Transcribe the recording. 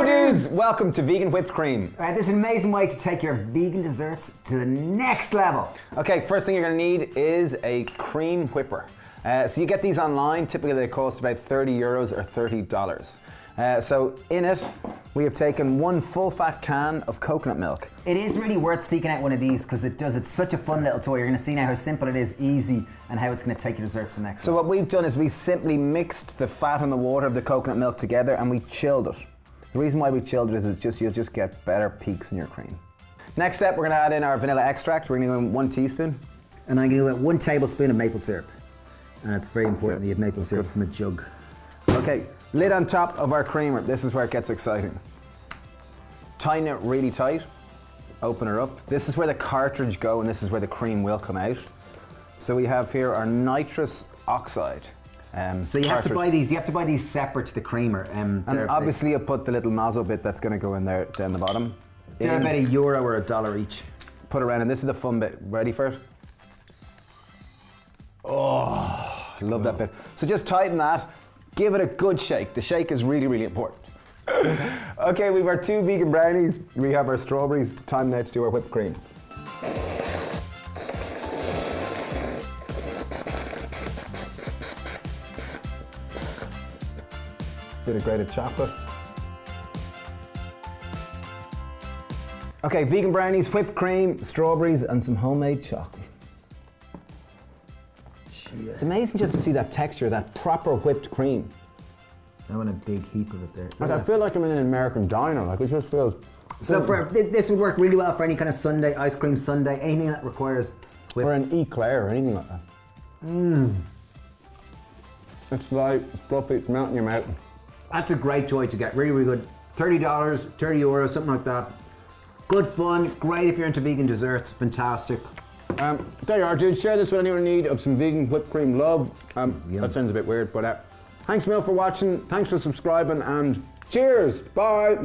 dudes, welcome to Vegan Whipped Cream. All right, this is an amazing way to take your vegan desserts to the next level. Okay, first thing you're gonna need is a cream whipper. So you get these online, typically they cost about €30 or $30. So in it, we have taken one full fat can of coconut milk. It is really worth seeking out one of these because it's such a fun little toy. You're gonna see now how simple it is, easy, and how it's gonna take your desserts to the next So level. what we've done is we simply mixed the fat and the water of the coconut milk together and we chilled it. The reason why we chilled it is you'll just get better peaks in your cream. Next step, we're gonna add in our vanilla extract. We're gonna go in 1 teaspoon. And I'm gonna do 1 tablespoon of maple syrup. And it's very important that you have maple syrup from a jug. Okay, lid on top of our creamer. This is where it gets exciting. Tighten it really tight. Open her up. This is where the cartridge go and this is where the cream will come out. So we have here our nitrous oxide. So you have to buy these. You have to buy these separate to the creamer. And obviously you put the little nozzle bit that's going to go in there down the bottom. They're about €1 or $1 each. Put around, and this is the fun bit. Ready for it? Oh, I love that bit. So just tighten that. Give it a good shake. The shake is really, really important. Okay, we've our 2 vegan brownies. We have our strawberries. Time now to do our whipped cream. Bit of grated chocolate. Okay, vegan brownies, whipped cream, strawberries, and some homemade chocolate. Yeah. It's amazing just to see that texture, that proper whipped cream. I want a big heap of it there. Like, I feel like I'm in an American diner. Like, it just feels. So this would work really well for any kind of sundae, ice cream sundae, anything that requires whip. Or an eclair or anything like that. Mmm. It's light, it's fluffy, it's melting in your mouth. That's a great toy to get. Really, really good. $30, €30, something like that. Good fun. Great if you're into vegan desserts. Fantastic. There you are, dude. Share this with anyone in need of some vegan whipped cream love. That sounds a bit weird, but thanks, Mil, for watching. Thanks for subscribing, and cheers. Bye.